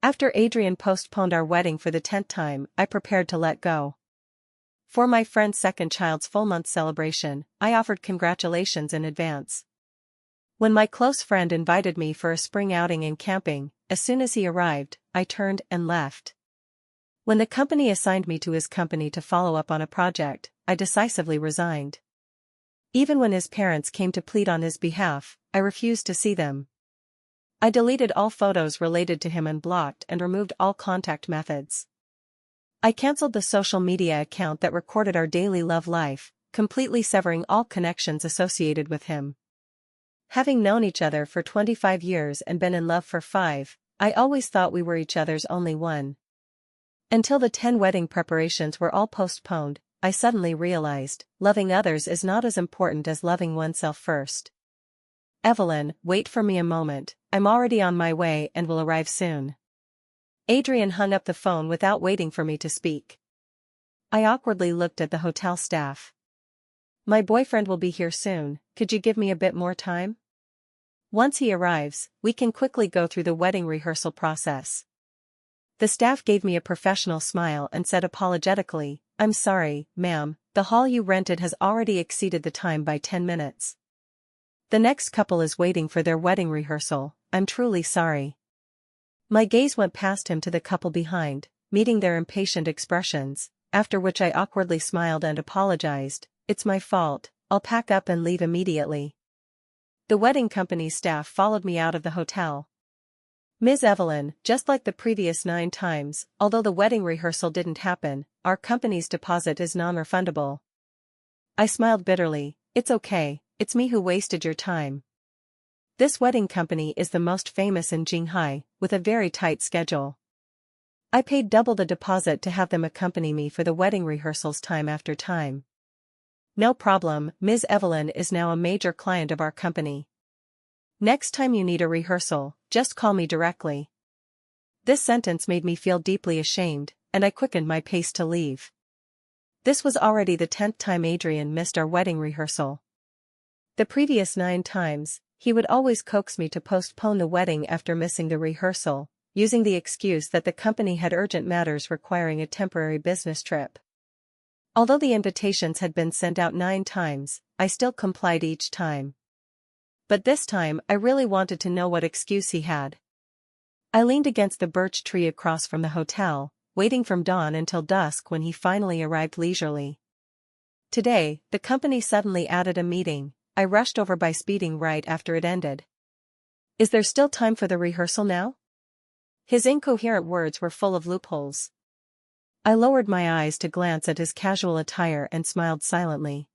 After Adrian postponed our wedding for the 10th time, I prepared to let go. For my friend's second child's full-month celebration, I offered congratulations in advance. When my close friend invited me for a spring outing and camping, as soon as he arrived, I turned and left. When the company assigned me to his company to follow up on a project, I decisively resigned. Even when his parents came to plead on his behalf, I refused to see them. I deleted all photos related to him and blocked and removed all contact methods. I cancelled the social media account that recorded our daily love life, completely severing all connections associated with him. Having known each other for 25 years and been in love for 5, I always thought we were each other's only one. Until the 10 wedding preparations were all postponed, I suddenly realized, loving others is not as important as loving oneself first. Evelyn, wait for me a moment, I'm already on my way and will arrive soon. Adrian hung up the phone without waiting for me to speak. I awkwardly looked at the hotel staff. My boyfriend will be here soon, could you give me a bit more time? Once he arrives, we can quickly go through the wedding rehearsal process. The staff gave me a professional smile and said apologetically, I'm sorry, ma'am, the hall you rented has already exceeded the time by 10 minutes. The next couple is waiting for their wedding rehearsal, I'm truly sorry. My gaze went past him to the couple behind, meeting their impatient expressions, after which I awkwardly smiled and apologized, it's my fault, I'll pack up and leave immediately. The wedding company's staff followed me out of the hotel. Ms. Evelyn, just like the previous 9 times, although the wedding rehearsal didn't happen, our company's deposit is non-refundable. I smiled bitterly, it's okay, it's me who wasted your time. This wedding company is the most famous in Shanghai, with a very tight schedule. I paid double the deposit to have them accompany me for the wedding rehearsals time after time. No problem, Ms. Evelyn is now a major client of our company. Next time you need a rehearsal, just call me directly. This sentence made me feel deeply ashamed, and I quickened my pace to leave. This was already the 10th time Adrian missed our wedding rehearsal. The previous 9 times, he would always coax me to postpone the wedding after missing the rehearsal, using the excuse that the company had urgent matters requiring a temporary business trip. Although the invitations had been sent out 9 times, I still complied each time. But this time I really wanted to know what excuse he had. I leaned against the birch tree across from the hotel, waiting from dawn until dusk when he finally arrived leisurely. Today, the company suddenly added a meeting. I rushed over by speeding right after it ended. Is there still time for the rehearsal now? His incoherent words were full of loopholes. I lowered my eyes to glance at his casual attire and smiled silently.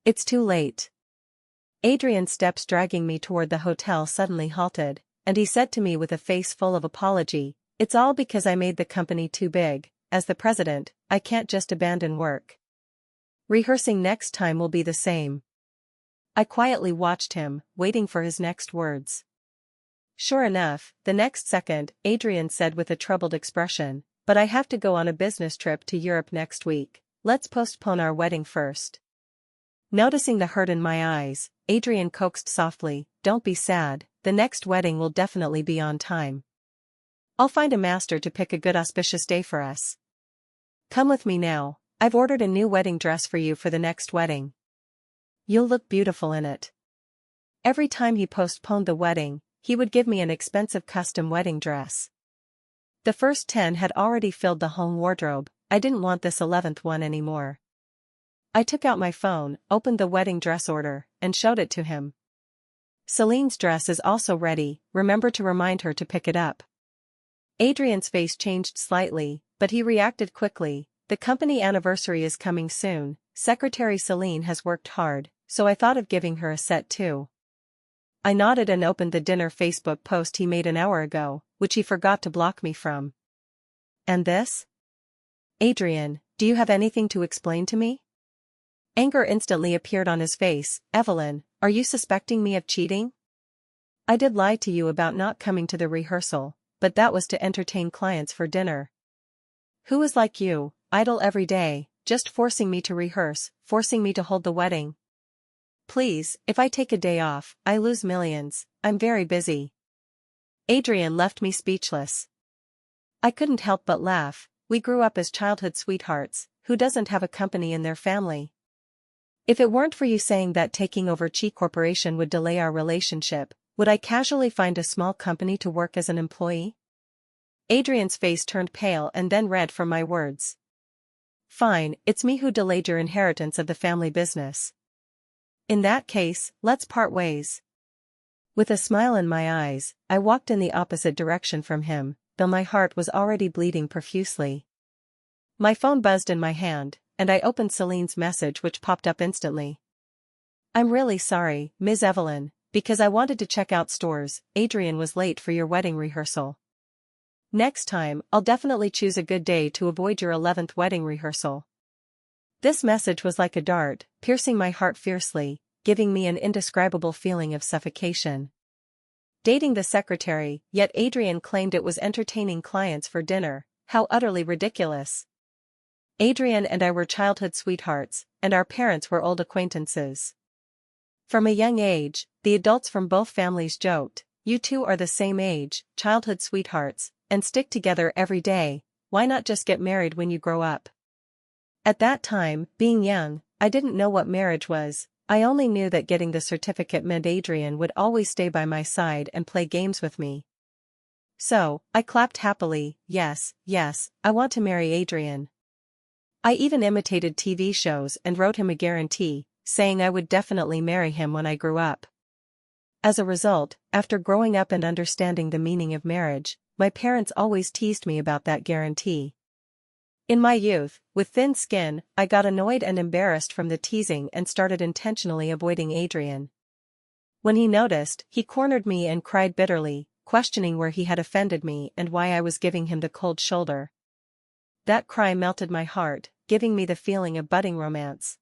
It's too late. Adrian's steps dragging me toward the hotel suddenly halted, and he said to me with a face full of apology, it's all because I made the company too big. As the president, I can't just abandon work. Rehearsing next time will be the same. I quietly watched him, waiting for his next words. Sure enough, the next second, Adrian said with a troubled expression, but I have to go on a business trip to Europe next week, let's postpone our wedding first. Noticing the hurt in my eyes, Adrian coaxed softly, don't be sad, the next wedding will definitely be on time. I'll find a master to pick a good auspicious day for us. Come with me now, I've ordered a new wedding dress for you for the next wedding. You'll look beautiful in it. Every time he postponed the wedding, he would give me an expensive custom wedding dress. The first 10 had already filled the home wardrobe, I didn't want this 11th one anymore. I took out my phone, opened the wedding dress order, and showed it to him. Celine's dress is also ready, remember to remind her to pick it up. Adrian's face changed slightly, but he reacted quickly, the company anniversary is coming soon, Secretary Celine has worked hard, so I thought of giving her a set too. I nodded and opened the dinner Facebook post he made an hour ago, which he forgot to block me from. And this? Adrian, do you have anything to explain to me? Anger instantly appeared on his face. Evelyn, are you suspecting me of cheating? I did lie to you about not coming to the rehearsal, but that was to entertain clients for dinner. Who is like you, idle every day, just forcing me to rehearse, forcing me to hold the wedding? Please, if I take a day off, I lose millions, I'm very busy. Adrian left me speechless. I couldn't help but laugh. We grew up as childhood sweethearts. Who doesn't have a company in their family? If it weren't for you saying that taking over Chi Corporation would delay our relationship, would I casually find a small company to work as an employee? Adrian's face turned pale and then red from my words. Fine, it's me who delayed your inheritance of the family business. In that case, let's part ways. With a smile in my eyes, I walked in the opposite direction from him, though my heart was already bleeding profusely. My phone buzzed in my hand, and I opened Celine's message, which popped up instantly. I'm really sorry, Ms. Evelyn, because I wanted to check out stores. Adrian was late for your wedding rehearsal. Next time, I'll definitely choose a good day to avoid your 11th wedding rehearsal. This message was like a dart, piercing my heart fiercely, giving me an indescribable feeling of suffocation. Dating the secretary, yet Adrian claimed it was entertaining clients for dinner. How utterly ridiculous. Adrian and I were childhood sweethearts, and our parents were old acquaintances. From a young age, the adults from both families joked, "You two are the same age, childhood sweethearts, and stick together every day. Why not just get married when you grow up?" At that time, being young, I didn't know what marriage was. I only knew that getting the certificate meant Adrian would always stay by my side and play games with me. So, I clapped happily. Yes, I want to marry Adrian. I even imitated TV shows and wrote him a guarantee, saying I would definitely marry him when I grew up. As a result, after growing up and understanding the meaning of marriage, my parents always teased me about that guarantee. In my youth, with thin skin, I got annoyed and embarrassed from the teasing and started intentionally avoiding Adrian. When he noticed, he cornered me and cried bitterly, questioning where he had offended me and why I was giving him the cold shoulder. That cry melted my heart, giving me the feeling of budding romance.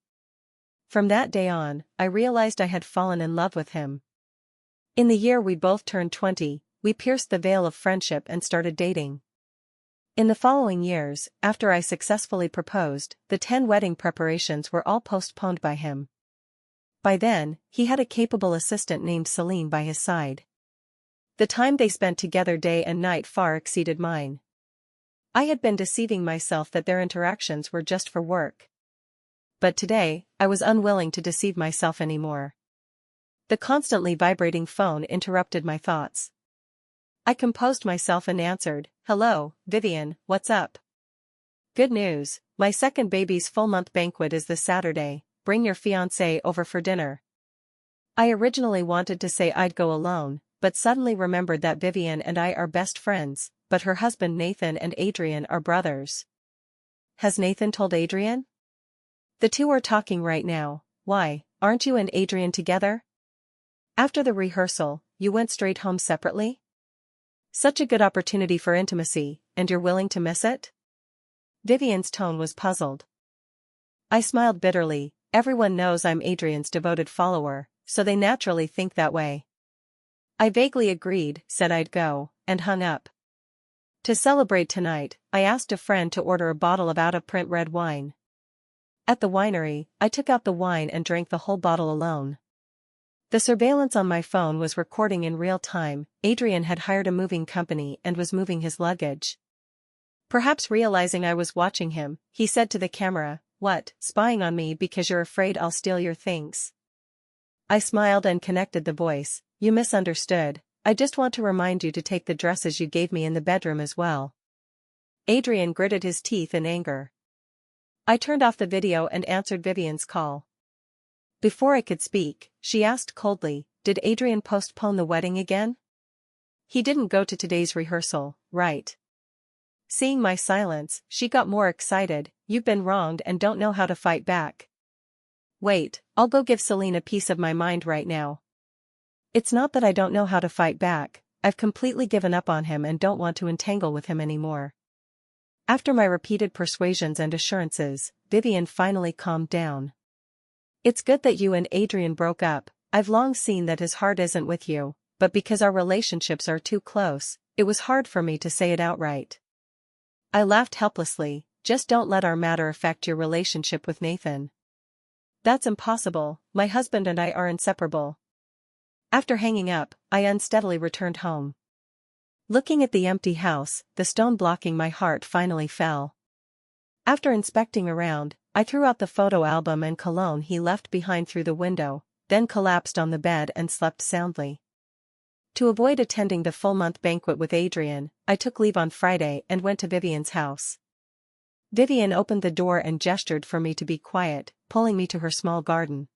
From that day on, I realized I had fallen in love with him. In the year we both turned 20, we pierced the veil of friendship and started dating. In the following years, after I successfully proposed, the 10 wedding preparations were all postponed by him. By then, he had a capable assistant named Celine by his side. The time they spent together day and night far exceeded mine. I had been deceiving myself that their interactions were just for work. But today, I was unwilling to deceive myself anymore. The constantly vibrating phone interrupted my thoughts. I composed myself and answered, "Hello, Vivian, what's up?" "Good news, my second baby's full-month banquet is this Saturday. Bring your fiancé over for dinner." I originally wanted to say I'd go alone, but suddenly remembered that Vivian and I are best friends, but her husband Nathan and Adrian are brothers. Has Nathan told Adrian? The two are talking right now. Why, aren't you and Adrian together? After the rehearsal, you went straight home separately? Such a good opportunity for intimacy, and you're willing to miss it? Vivian's tone was puzzled. I smiled bitterly. Everyone knows I'm Adrian's devoted follower, so they naturally think that way. I vaguely agreed, said I'd go, and hung up. To celebrate tonight, I asked a friend to order a bottle of out-of-print red wine. At the winery, I took out the wine and drank the whole bottle alone. The surveillance on my phone was recording in real time. Adrian had hired a moving company and was moving his luggage. Perhaps realizing I was watching him, he said to the camera, "What, spying on me because you're afraid I'll steal your things?" I smiled and connected the voice. "You misunderstood. I just want to remind you to take the dresses you gave me in the bedroom as well." Adrian gritted his teeth in anger. I turned off the video and answered Vivian's call. Before I could speak, she asked coldly, "Did Adrian postpone the wedding again?" "He didn't go to today's rehearsal, right?" Seeing my silence, she got more excited. "You've been wronged and don't know how to fight back." "Wait, I'll go give Celine a piece of my mind right now." "It's not that I don't know how to fight back, I've completely given up on him and don't want to entangle with him anymore." After my repeated persuasions and assurances, Vivian finally calmed down. "It's good that you and Adrian broke up. I've long seen that his heart isn't with you, but because our relationships are too close, it was hard for me to say it outright." I laughed helplessly. "Just don't let our matter affect your relationship with Nathan." "That's impossible, my husband and I are inseparable." After hanging up, I unsteadily returned home. Looking at the empty house, the stone blocking my heart finally fell. After inspecting around, I threw out the photo album and cologne he left behind through the window, then collapsed on the bed and slept soundly. To avoid attending the full-month banquet with Adrian, I took leave on Friday and went to Vivian's house. Vivian opened the door and gestured for me to be quiet, pulling me to her small garden.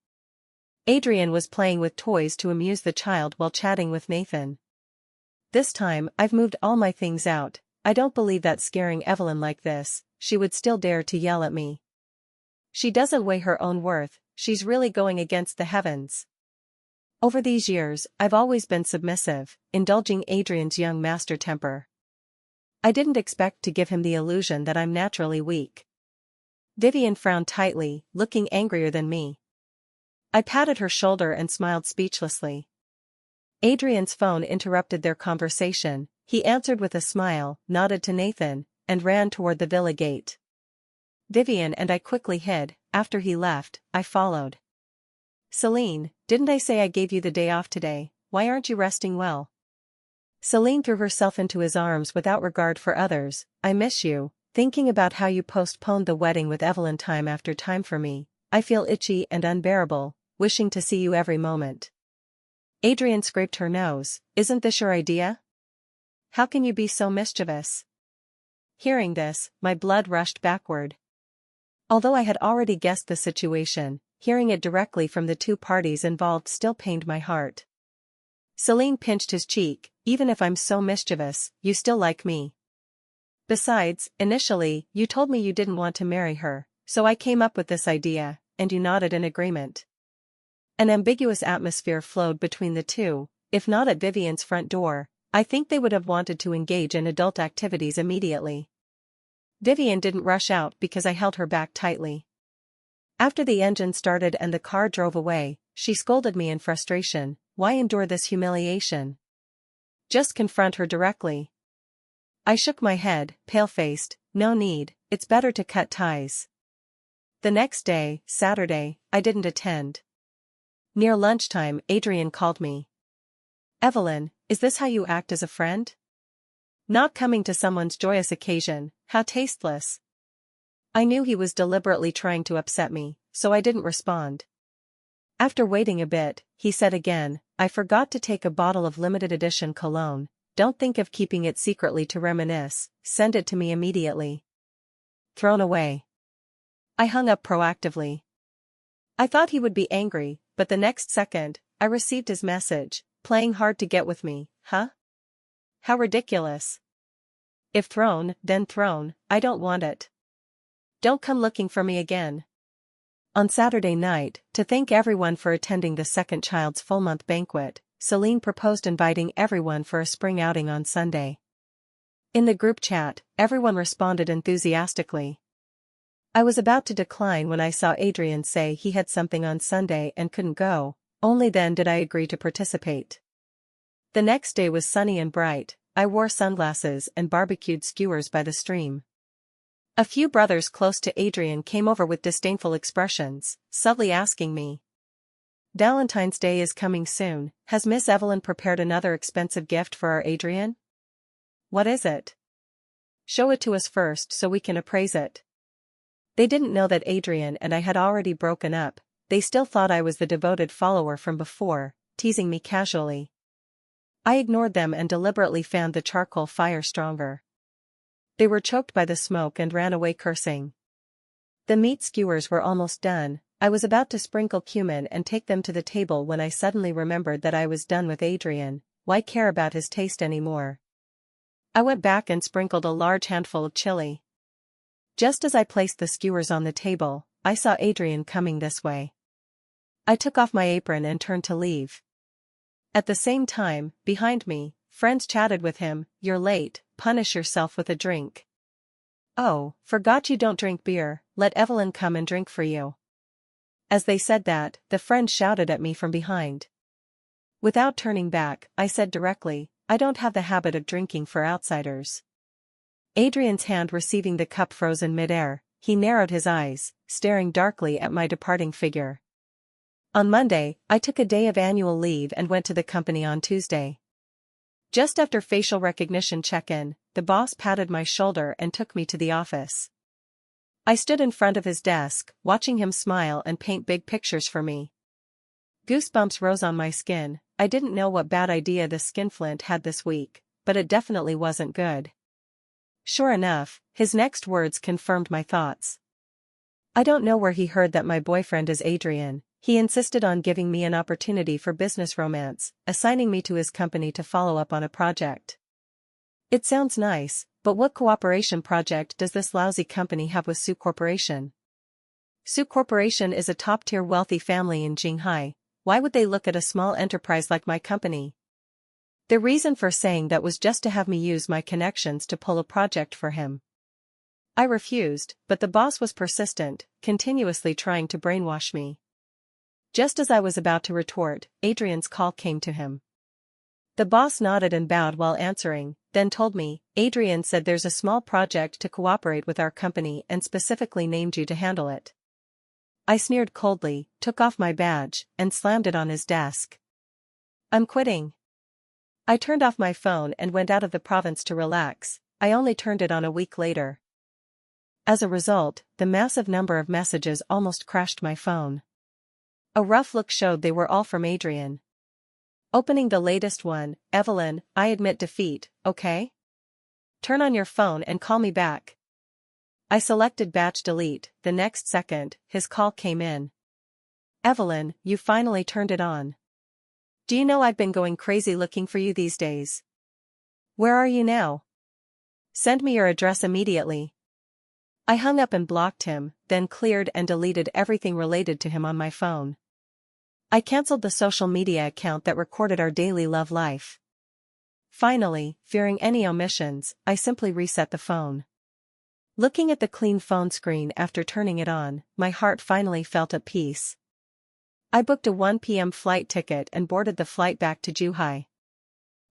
Adrian was playing with toys to amuse the child while chatting with Nathan. This time, I've moved all my things out. I don't believe that scaring Evelyn like this, she would still dare to yell at me. She doesn't weigh her own worth, she's really going against the heavens. Over these years, I've always been submissive, indulging Adrian's young master temper. I didn't expect to give him the illusion that I'm naturally weak. Vivian frowned tightly, looking angrier than me. I patted her shoulder and smiled speechlessly. Adrian's phone interrupted their conversation. He answered with a smile, nodded to Nathan, and ran toward the villa gate. Vivian and I quickly hid. After he left, I followed. Celine, didn't I say I gave you the day off today? Why aren't you resting well? Celine threw herself into his arms without regard for others. I miss you, thinking about how you postponed the wedding with Evelyn time after time for me. I feel itchy and unbearable, wishing to see you every moment. Adrian scraped her nose. Isn't this your idea? How can you be so mischievous? Hearing this, my blood rushed backward. Although I had already guessed the situation, hearing it directly from the two parties involved still pained my heart. Celine pinched his cheek. Even if I'm so mischievous, you still like me. Besides, initially, you told me you didn't want to marry her, so I came up with this idea, and you nodded in agreement. An ambiguous atmosphere flowed between the two. If not at Vivian's front door, I think they would have wanted to engage in adult activities immediately. Vivian didn't rush out because I held her back tightly. After the engine started and the car drove away, she scolded me in frustration. Why endure this humiliation? Just confront her directly. I shook my head, pale-faced. No need, it's better to cut ties. The next day, Saturday, I didn't attend. Near lunchtime, Adrian called me. Evelyn, is this how you act as a friend? Not coming to someone's joyous occasion, how tasteless. I knew he was deliberately trying to upset me, so I didn't respond. After waiting a bit, he said again, I forgot to take a bottle of limited edition cologne. Don't think of keeping it secretly to reminisce, send it to me immediately. Thrown away. I hung up proactively. I thought he would be angry, but the next second, I received his message, playing hard to get with me, huh? How ridiculous. If thrown, then thrown, I don't want it. Don't come looking for me again. On Saturday night, to thank everyone for attending the second child's full-month banquet, Celine proposed inviting everyone for a spring outing on Sunday. In the group chat, everyone responded enthusiastically. I was about to decline when I saw Adrian say he had something on Sunday and couldn't go. Only then did I agree to participate. The next day was sunny and bright. I wore sunglasses and barbecued skewers by the stream. A few brothers close to Adrian came over with disdainful expressions, subtly asking me. Valentine's Day is coming soon. Has Miss Evelyn prepared another expensive gift for our Adrian? What is it? Show it to us first so we can appraise it. They didn't know that Adrian and I had already broken up. They still thought I was the devoted follower from before, teasing me casually. I ignored them and deliberately fanned the charcoal fire stronger. They were choked by the smoke and ran away cursing. The meat skewers were almost done. I was about to sprinkle cumin and take them to the table when I suddenly remembered that I was done with Adrian. Why care about his taste anymore? I went back and sprinkled a large handful of chili. Just as I placed the skewers on the table, I saw Adrian coming this way. I took off my apron and turned to leave. At the same time, behind me, friends chatted with him. You're late, punish yourself with a drink. Oh, forgot you don't drink beer, let Evelyn come and drink for you. As they said that, the friend shouted at me from behind. Without turning back, I said directly, I don't have the habit of drinking for outsiders. Adrian's hand receiving the cup froze in midair. He narrowed his eyes, staring darkly at my departing figure. On Monday, I took a day of annual leave and went to the company on Tuesday. Just after facial recognition check-in, the boss patted my shoulder and took me to the office. I stood in front of his desk, watching him smile and paint big pictures for me. Goosebumps rose on my skin. I didn't know what bad idea the skinflint had this week, but it definitely wasn't good. Sure enough, his next words confirmed my thoughts. I don't know where he heard that my boyfriend is Adrian. He insisted on giving me an opportunity for business romance, assigning me to his company to follow up on a project. It sounds nice, but what cooperation project does this lousy company have with Sue Corporation? Sue Corporation is a top-tier wealthy family in Jinghai. Why would they look at a small enterprise like my company? The reason for saying that was just to have me use my connections to pull a project for him. I refused, but the boss was persistent, continuously trying to brainwash me. Just as I was about to retort, Adrian's call came to him. The boss nodded and bowed while answering, then told me, Adrian said there's a small project to cooperate with our company and specifically named you to handle it. I sneered coldly, took off my badge, and slammed it on his desk. I'm quitting. I turned off my phone and went out of the province to relax. I only turned it on a week later. As a result, the massive number of messages almost crashed my phone. A rough look showed they were all from Adrian. Opening the latest one, Evelyn, I admit defeat, okay? Turn on your phone and call me back. I selected batch delete. The next second, his call came in. Evelyn, you finally turned it on. Do you know I've been going crazy looking for you these days? Where are you now? Send me your address immediately. I hung up and blocked him, then cleared and deleted everything related to him on my phone. I cancelled the social media account that recorded our daily love life. Finally, fearing any omissions, I simply reset the phone. Looking at the clean phone screen after turning it on, my heart finally felt at peace. I booked a 1 p.m. flight ticket and boarded the flight back to Zhuhai.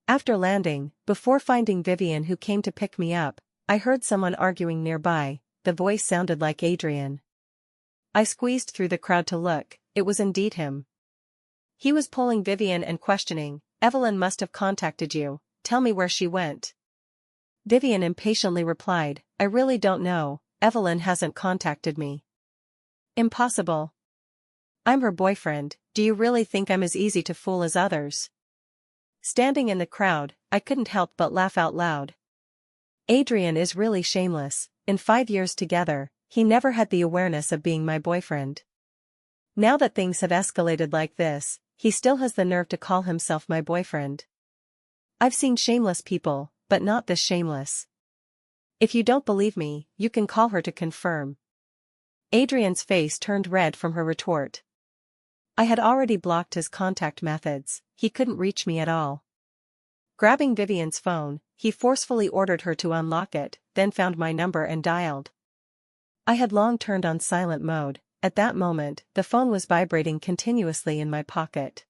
After landing, before finding Vivian who came to pick me up, I heard someone arguing nearby. The voice sounded like Adrian. I squeezed through the crowd to look. It was indeed him. He was pulling Vivian and questioning, Evelyn must have contacted you, tell me where she went. Vivian impatiently replied, I really don't know, Evelyn hasn't contacted me. Impossible. I'm her boyfriend, do you really think I'm as easy to fool as others? Standing in the crowd, I couldn't help but laugh out loud. Adrian is really shameless. In 5 years together, he never had the awareness of being my boyfriend. Now that things have escalated like this, he still has the nerve to call himself my boyfriend. I've seen shameless people, but not this shameless. If you don't believe me, you can call her to confirm. Adrian's face turned red from her retort. I had already blocked his contact methods, he couldn't reach me at all. Grabbing Vivian's phone, he forcefully ordered her to unlock it, then found my number and dialed. I had long turned on silent mode. At that moment, the phone was vibrating continuously in my pocket.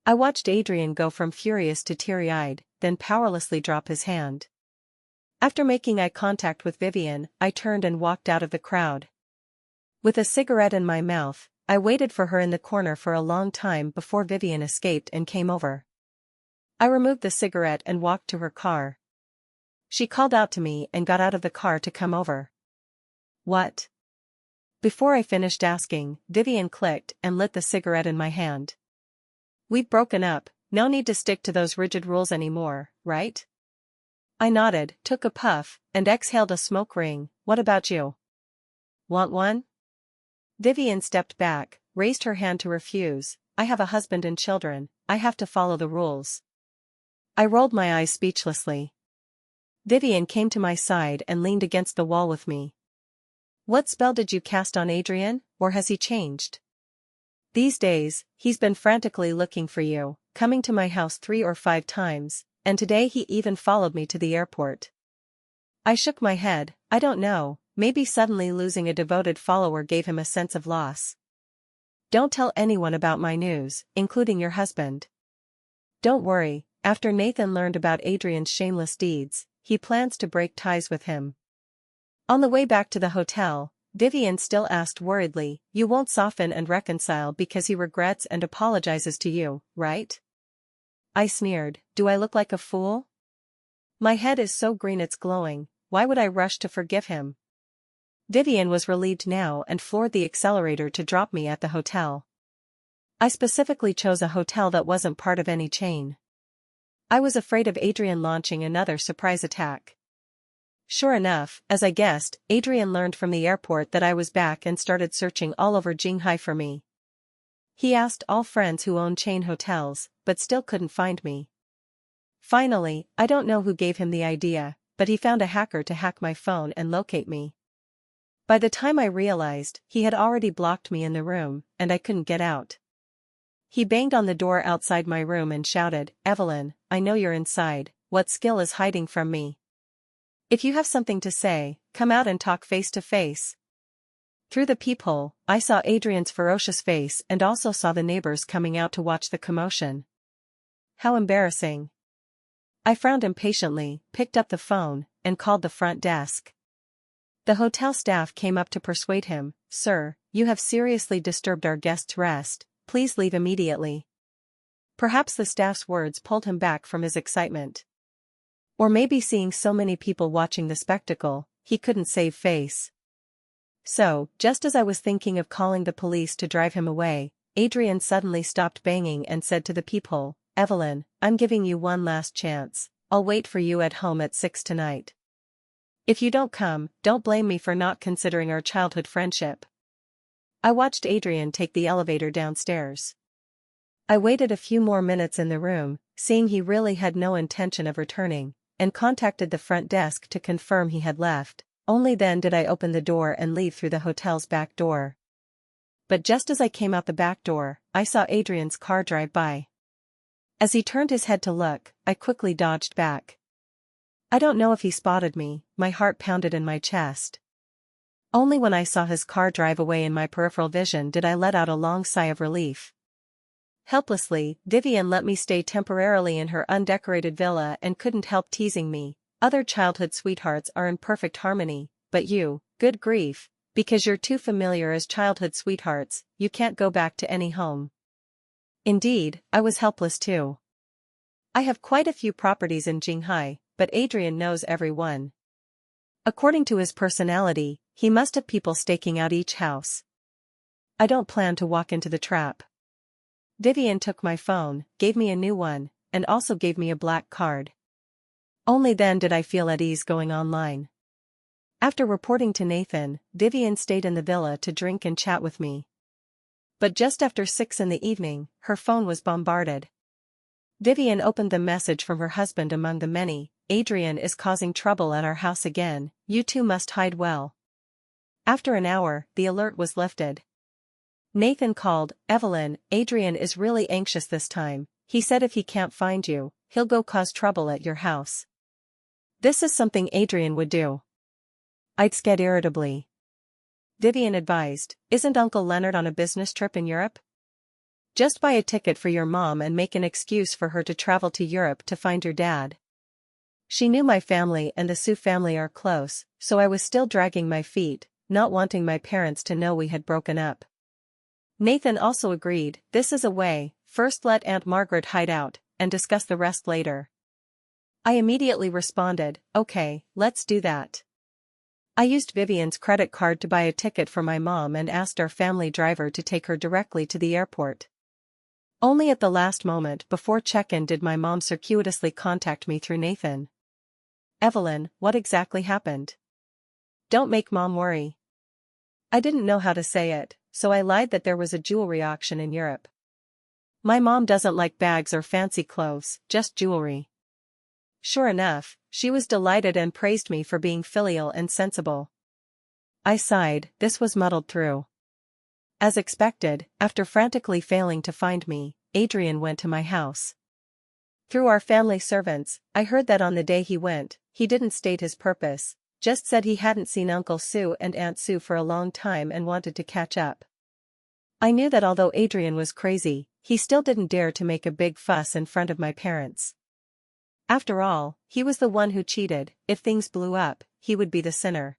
I watched Adrian go from furious to teary-eyed, then powerlessly drop his hand. After making eye contact with Vivian, I turned and walked out of the crowd. With a cigarette in my mouth, I waited for her in the corner for a long time before Vivian escaped and came over. I removed the cigarette and walked to her car. She called out to me and got out of the car to come over. What? Before I finished asking, Vivian clicked and lit the cigarette in my hand. We've broken up, no need to stick to those rigid rules anymore, right? I nodded, took a puff, and exhaled a smoke ring. What about you? Want one? Vivian stepped back, raised her hand to refuse. I have a husband and children, I have to follow the rules. I rolled my eyes speechlessly. Vivian came to my side and leaned against the wall with me. What spell did you cast on Adrian, or has he changed? These days, he's been frantically looking for you, coming to my house 3 or 5 times, and today he even followed me to the airport. I shook my head. I don't know, maybe suddenly losing a devoted follower gave him a sense of loss. Don't tell anyone about my news, including your husband. Don't worry, after Nathan learned about Adrian's shameless deeds, he plans to break ties with him. On the way back to the hotel, Vivian still asked worriedly, you won't soften and reconcile because he regrets and apologizes to you, right? I sneered, Do I look like a fool? My head is so green it's glowing, why would I rush to forgive him? Vivian was relieved now and floored the accelerator to drop me at the hotel. I specifically chose a hotel that wasn't part of any chain. I was afraid of Adrian launching another surprise attack. Sure enough, as I guessed, Adrian learned from the airport that I was back and started searching all over Jinghai for me. He asked all friends who owned chain hotels, but still couldn't find me. Finally, I don't know who gave him the idea, but he found a hacker to hack my phone and locate me. By the time I realized, he had already blocked me in the room, and I couldn't get out. He banged on the door outside my room and shouted, "Evelyn, I know you're inside, what skill is hiding from me? If you have something to say, come out and talk face to face." Through the peephole, I saw Adrian's ferocious face and also saw the neighbors coming out to watch the commotion. How embarrassing. I frowned impatiently, picked up the phone, and called the front desk. The hotel staff came up to persuade him, "Sir, you have seriously disturbed our guest's rest, please leave immediately." Perhaps the staff's words pulled him back from his excitement. Or maybe seeing so many people watching the spectacle, he couldn't save face. So, just as I was thinking of calling the police to drive him away, Adrian suddenly stopped banging and said to the peephole, "Evelyn, I'm giving you one last chance, I'll wait for you at home at 6 tonight. If you don't come, don't blame me for not considering our childhood friendship." I watched Adrian take the elevator downstairs. I waited a few more minutes in the room, seeing he really had no intention of returning, and contacted the front desk to confirm he had left. Only then did I open the door and leave through the hotel's back door. But just as I came out the back door, I saw Adrian's car drive by. As he turned his head to look, I quickly dodged back. I don't know if he spotted me, my heart pounded in my chest. Only when I saw his car drive away in my peripheral vision did I let out a long sigh of relief. Helplessly, Vivian let me stay temporarily in her undecorated villa and couldn't help teasing me. "Other childhood sweethearts are in perfect harmony, but you, good grief, because you're too familiar as childhood sweethearts, you can't go back to any home." Indeed, I was helpless too. I have quite a few properties in Jinghai, but Adrian knows every one. According to his personality, he must have people staking out each house. I don't plan to walk into the trap. Vivian took my phone, gave me a new one, and also gave me a black card. Only then did I feel at ease going online. After reporting to Nathan, Vivian stayed in the villa to drink and chat with me. But just after 6 in the evening, her phone was bombarded. Vivian opened the message from her husband among the many, "Adrian is causing trouble at our house again, you two must hide well." After an hour, the alert was lifted. Nathan called, "Evelyn, Adrian is really anxious this time, he said if he can't find you, he'll go cause trouble at your house." This is something Adrian would do. I'd said irritably. Vivian advised, "Isn't Uncle Leonard on a business trip in Europe? Just buy a ticket for your mom and make an excuse for her to travel to Europe to find your dad." She knew my family and the Sue family are close, so I was still dragging my feet, not wanting my parents to know we had broken up. Nathan also agreed, "This is a way, first let Aunt Margaret hide out, and discuss the rest later." I immediately responded, "Okay, let's do that." I used Vivian's credit card to buy a ticket for my mom and asked our family driver to take her directly to the airport. Only at the last moment before check-in did my mom circuitously contact me through Nathan. "Evelyn, what exactly happened? Don't make mom worry." I didn't know how to say it, so I lied that there was a jewelry auction in Europe. My mom doesn't like bags or fancy clothes, just jewelry. Sure enough, she was delighted and praised me for being filial and sensible. I sighed, this was muddled through. As expected, after frantically failing to find me, Adrian went to my house. Through our family servants, I heard that on the day he went, he didn't state his purpose, just said he hadn't seen Uncle Sue and Aunt Sue for a long time and wanted to catch up. I knew that although Adrian was crazy, he still didn't dare to make a big fuss in front of my parents. After all, he was the one who cheated. If things blew up, he would be the sinner.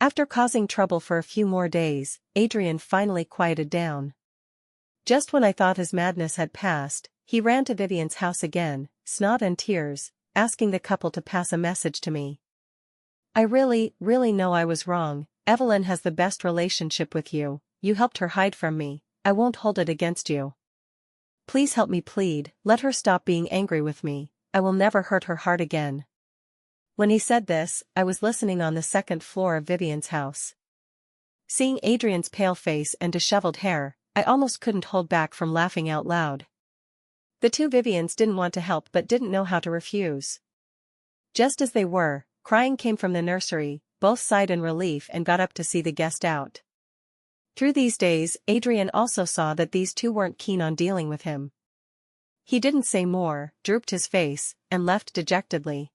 After causing trouble for a few more days, Adrian finally quieted down. Just when I thought his madness had passed, he ran to Vivian's house again, snot and tears, asking the couple to pass a message to me. I really know I was wrong. Evelyn has the best relationship with you. You helped her hide from me. I won't hold it against you. Please help me plead. Let her stop being angry with me. I will never hurt her heart again. When he said this, I was listening on the second floor of Vivian's house. Seeing Adrian's pale face and disheveled hair, I almost couldn't hold back from laughing out loud. The two Vivians didn't want to help but didn't know how to refuse. Just as they were, crying came from the nursery, both sighed in relief and got up to see the guest out. Through these days, Adrian also saw that these two weren't keen on dealing with him. He didn't say more, drooped his face, and left dejectedly.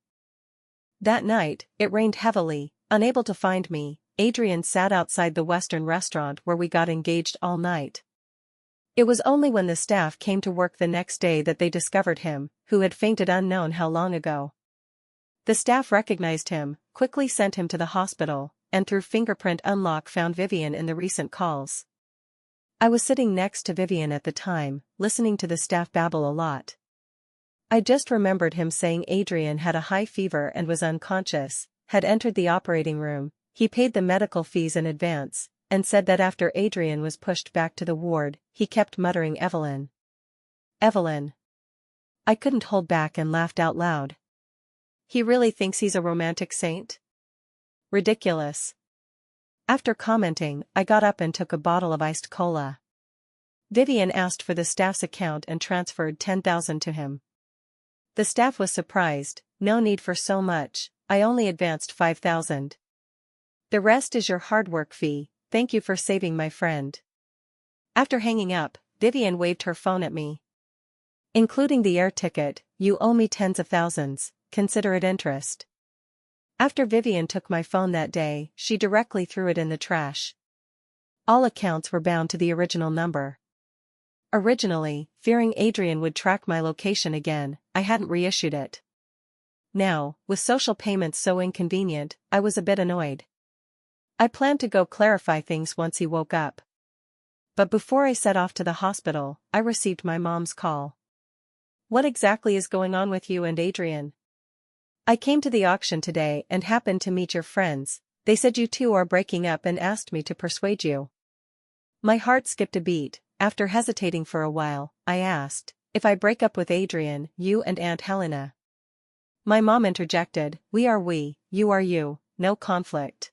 That night, it rained heavily. Unable to find me, Adrian sat outside the Western restaurant where we got engaged all night. It was only when the staff came to work the next day that they discovered him, who had fainted unknown how long ago. The staff recognized him, quickly sent him to the hospital, and through fingerprint unlock found Vivian in the recent calls. I was sitting next to Vivian at the time, listening to the staff babble a lot. I just remembered him saying Adrian had a high fever and was unconscious, had entered the operating room. He paid the medical fees in advance, and said that after Adrian was pushed back to the ward, he kept muttering Evelyn. Evelyn. I couldn't hold back and laughed out loud. He really thinks he's a romantic saint? Ridiculous. After commenting, I got up and took a bottle of iced cola. Vivian asked for the staff's account and transferred $10,000 to him. The staff was surprised. No need for so much, I only advanced $5,000. The rest is your hard work fee, thank you for saving my friend. After hanging up, Vivian waved her phone at me. Including the air ticket, you owe me tens of thousands, consider it interest. After Vivian took my phone that day, she directly threw it in the trash. All accounts were bound to the original number. Originally, fearing Adrian would track my location again, I hadn't reissued it. Now, with social payments so inconvenient, I was a bit annoyed. I planned to go clarify things once he woke up. But before I set off to the hospital, I received my mom's call. What exactly is going on with you and Adrian? I came to the auction today and happened to meet your friends. They said you two are breaking up and asked me to persuade you. My heart skipped a beat. After hesitating for a while, I asked, if I break up with Adrian, you and Aunt Helena. My mom interjected, we are we, you are you, no conflict.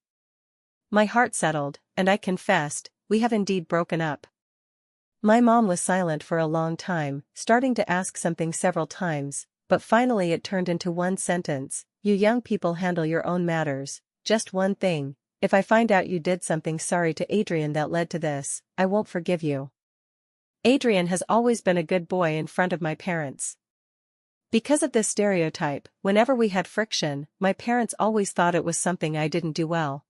My heart settled, and I confessed, we have indeed broken up. My mom was silent for a long time, starting to ask something several times, but finally it turned into one sentence, you young people handle your own matters, just one thing, if I find out you did something sorry to Adrian that led to this, I won't forgive you. Adrian has always been a good boy in front of my parents. Because of this stereotype, whenever we had friction, my parents always thought it was something I didn't do well.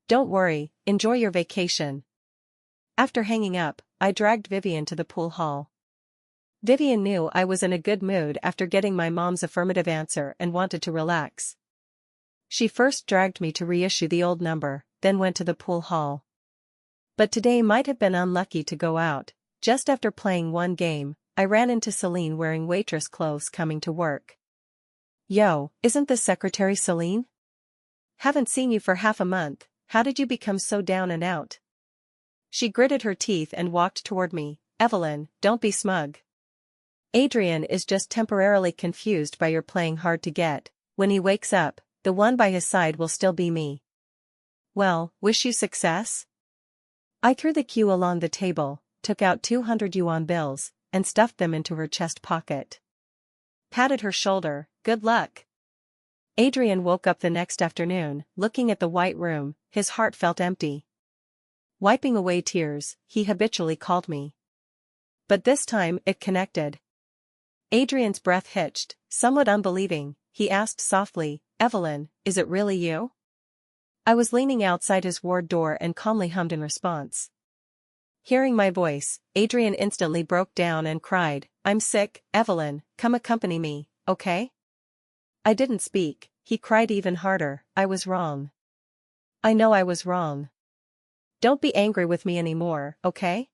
Don't worry, enjoy your vacation. After hanging up, I dragged Vivian to the pool hall. Vivian knew I was in a good mood after getting my mom's affirmative answer and wanted to relax. She first dragged me to reissue the old number, then went to the pool hall. But today might have been unlucky to go out. Just after playing one game, I ran into Celine wearing waitress clothes coming to work. Yo, isn't this Secretary Celine? Haven't seen you for half a month, how did you become so down and out? She gritted her teeth and walked toward me. Evelyn, don't be smug. Adrian is just temporarily confused by your playing hard to get. When he wakes up, the one by his side will still be me. Well, wish you success? I threw the cue along the table, took out 200 yuan bills, and stuffed them into her chest pocket. Patted her shoulder, good luck. Adrian woke up the next afternoon, looking at the white room, his heart felt empty. Wiping away tears, he habitually called me. But this time it connected. Adrian's breath hitched, somewhat unbelieving, he asked softly, Evelyn, is it really you? I was leaning outside his ward door and calmly hummed in response. Hearing my voice, Adrian instantly broke down and cried, I'm sick, Evelyn, come accompany me, okay? I didn't speak, he cried even harder, I was wrong. I know I was wrong. Don't be angry with me anymore, okay?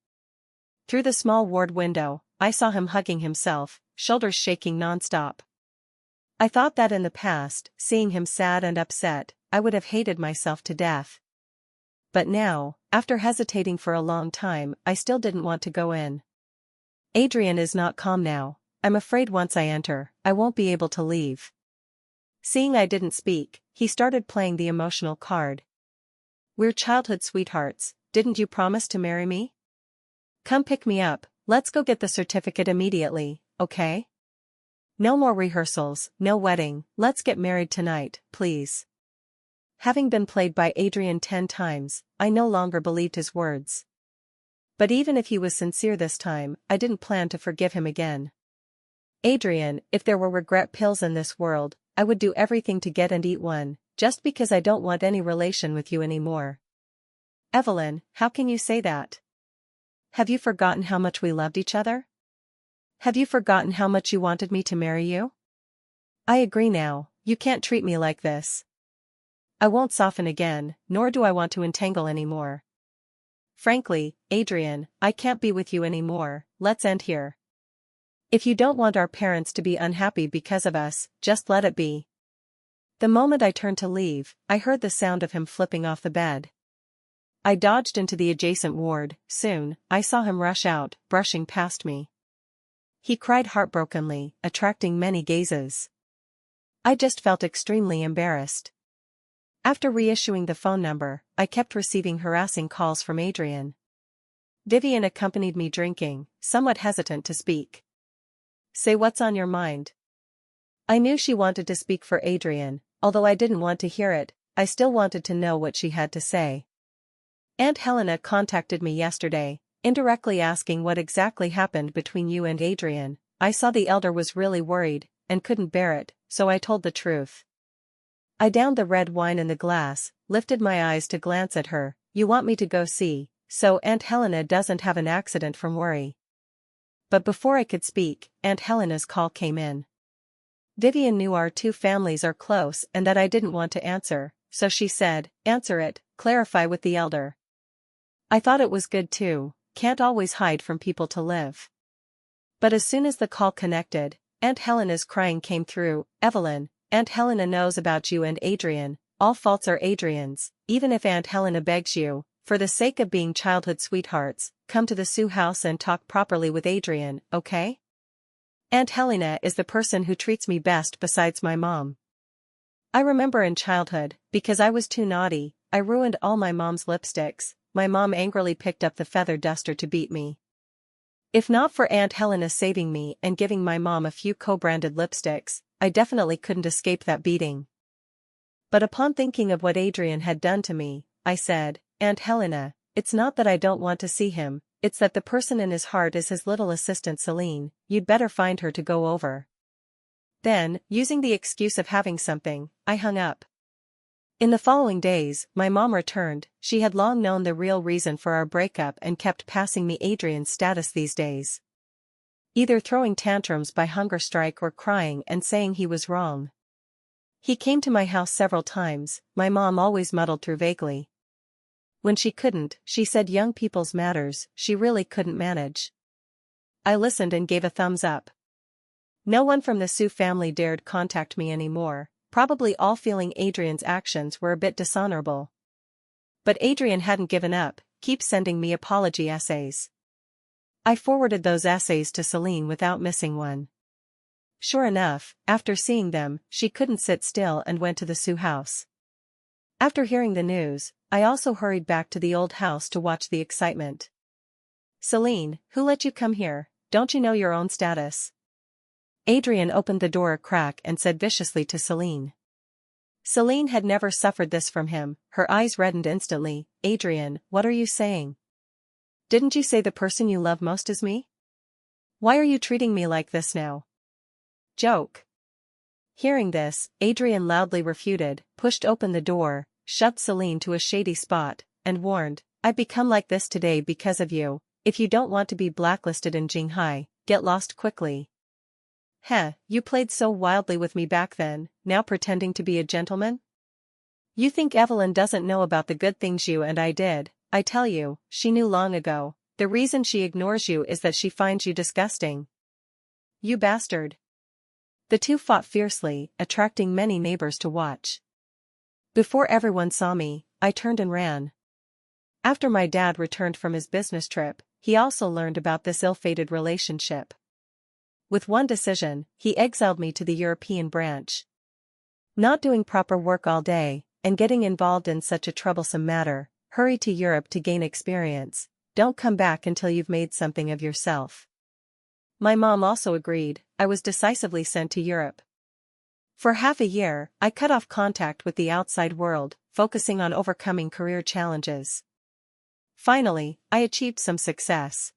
Through the small ward window, I saw him hugging himself, shoulders shaking nonstop. I thought that in the past, seeing him sad and upset, I would have hated myself to death. But now, after hesitating for a long time, I still didn't want to go in. Adrian is not calm now. I'm afraid once I enter, I won't be able to leave. Seeing I didn't speak, he started playing the emotional card. We're childhood sweethearts, didn't you promise to marry me? Come pick me up, let's go get the certificate immediately, okay? No more rehearsals, no wedding, let's get married tonight, please. Having been played by Adrian 10 times, I no longer believed his words. But even if he was sincere this time, I didn't plan to forgive him again. Adrian, if there were regret pills in this world, I would do everything to get and eat one, just because I don't want any relation with you anymore. Evelyn, how can you say that? Have you forgotten how much we loved each other? Have you forgotten how much you wanted me to marry you? I agree now, you can't treat me like this. I won't soften again, nor do I want to entangle anymore. Frankly, Adrian, I can't be with you anymore, let's end here. If you don't want our parents to be unhappy because of us, just let it be. The moment I turned to leave, I heard the sound of him flipping off the bed. I dodged into the adjacent ward. Soon, I saw him rush out, brushing past me. He cried heartbrokenly, attracting many gazes. I just felt extremely embarrassed. After reissuing the phone number, I kept receiving harassing calls from Adrian. Vivian accompanied me drinking, somewhat hesitant to speak. Say what's on your mind. I knew she wanted to speak for Adrian, although I didn't want to hear it, I still wanted to know what she had to say. Aunt Helena contacted me yesterday, indirectly asking what exactly happened between you and Adrian. I saw the elder was really worried, and couldn't bear it, so I told the truth. I downed the red wine in the glass, lifted my eyes to glance at her. You want me to go see, so Aunt Helena doesn't have an accident from worry. But before I could speak, Aunt Helena's call came in. Vivian knew our two families are close and that I didn't want to answer, so she said, answer it, clarify with the elder. I thought it was good too, can't always hide from people to live. But as soon as the call connected, Aunt Helena's crying came through. Evelyn, Aunt Helena knows about you and Adrian, all faults are Adrian's, even if Aunt Helena begs you, for the sake of being childhood sweethearts, come to the Sue house and talk properly with Adrian, okay? Aunt Helena is the person who treats me best besides my mom. I remember in childhood, because I was too naughty, I ruined all my mom's lipsticks. My mom angrily picked up the feather duster to beat me. If not for Aunt Helena saving me and giving my mom a few co-branded lipsticks, I definitely couldn't escape that beating. But upon thinking of what Adrian had done to me, I said, Aunt Helena, it's not that I don't want to see him, it's that the person in his heart is his little assistant Celine, you'd better find her to go over. Then, using the excuse of having something, I hung up. In the following days, my mom returned. She had long known the real reason for our breakup and kept passing me Adrian's status these days. Either throwing tantrums by hunger strike or crying and saying he was wrong. He came to my house several times, my mom always muddled through vaguely. When she couldn't, she said young people's matters, she really couldn't manage. I listened and gave a thumbs up. No one from the Sue family dared contact me anymore. Probably all feeling Adrian's actions were a bit dishonorable. But Adrian hadn't given up, keep sending me apology essays. I forwarded those essays to Celine without missing one. Sure enough, after seeing them, she couldn't sit still and went to the Sue house. After hearing the news, I also hurried back to the old house to watch the excitement. Celine, who let you come here? Don't you know your own status? Adrian opened the door a crack and said viciously to Celine. Celine had never suffered this from him, her eyes reddened instantly. Adrian, what are you saying? Didn't you say the person you love most is me? Why are you treating me like this now? Joke. Hearing this, Adrian loudly refuted, pushed open the door, shoved Celine to a shady spot, and warned, I've become like this today because of you. If you don't want to be blacklisted in Jinghai, get lost quickly. Heh, you played so wildly with me back then, now pretending to be a gentleman? You think Evelyn doesn't know about the good things you and I did? I tell you, she knew long ago. The reason she ignores you is that she finds you disgusting. you bastard. The two fought fiercely, attracting many neighbors to watch. Before everyone saw me, I turned and ran. After my dad returned from his business trip, he also learned about this ill-fated relationship. With one decision, he exiled me to the European branch. Not doing proper work all day, and getting involved in such a troublesome matter, hurry to Europe to gain experience, don't come back until you've made something of yourself. My mom also agreed. I was decisively sent to Europe. For half a year, I cut off contact with the outside world, focusing on overcoming career challenges. Finally, I achieved some success.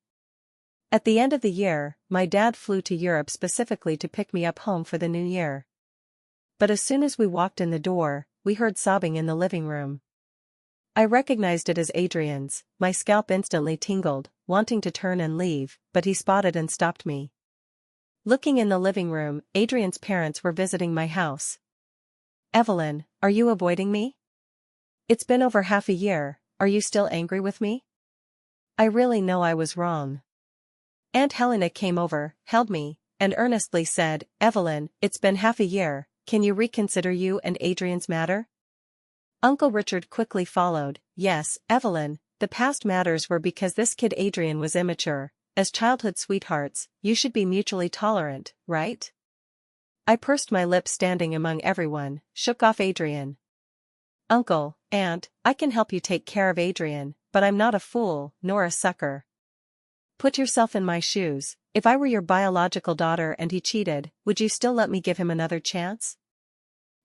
At the end of the year, my dad flew to Europe specifically to pick me up home for the new year. But as soon as we walked in the door, we heard sobbing in the living room. I recognized it as Adrian's. My scalp instantly tingled, wanting to turn and leave, but he spotted and stopped me. Looking in the living room, Adrian's parents were visiting my house. "Evelyn, are you avoiding me? It's been over half a year, are you still angry with me? I really know I was wrong." Aunt Helena came over, held me, and earnestly said, "Evelyn, it's been half a year, can you reconsider you and Adrian's matter?" Uncle Richard quickly followed, "Yes, Evelyn, the past matters were because this kid Adrian was immature. As childhood sweethearts, you should be mutually tolerant, right?" I pursed my lips standing among everyone, shook off Adrian. "Uncle, Aunt, I can help you take care of Adrian, but I'm not a fool, nor a sucker. Put yourself in my shoes, if I were your biological daughter and he cheated, would you still let me give him another chance?"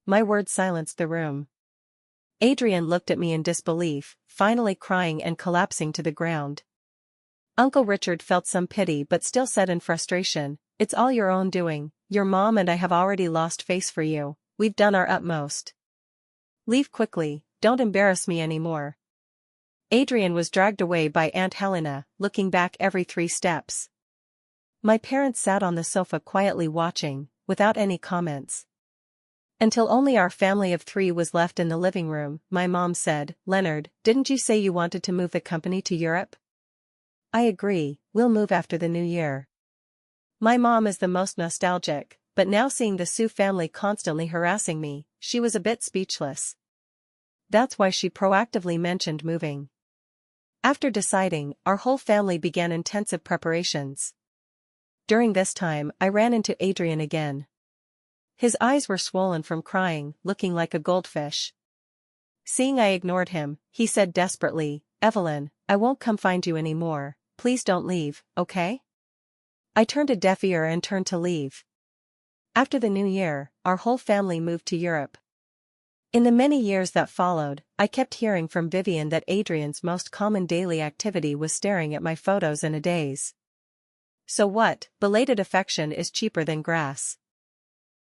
My words silenced the room. Adrian looked at me in disbelief, finally crying and collapsing to the ground. Uncle Richard felt some pity but still said in frustration, "It's all your own doing, your mom and I have already lost face for you, we've done our utmost. Leave quickly, don't embarrass me anymore." Adrian was dragged away by Aunt Helena, looking back every 3 steps. My parents sat on the sofa quietly watching, without any comments. Until only our family of 3 was left in the living room, my mom said, "Leonard, didn't you say you wanted to move the company to Europe?" "I agree, we'll move after the new year." My mom is the most nostalgic, but now seeing the Sue family constantly harassing me, she was a bit speechless. That's why she proactively mentioned moving. After deciding, our whole family began intensive preparations. During this time, I ran into Adrian again. His eyes were swollen from crying, looking like a goldfish. Seeing I ignored him, he said desperately, "Evelyn, I won't come find you anymore, please don't leave, okay?" I turned a deaf ear and turned to leave. After the new year, our whole family moved to Europe. In the many years that followed, I kept hearing from Vivian that Adrian's most common daily activity was staring at my photos in a daze. So what, belated affection is cheaper than grass.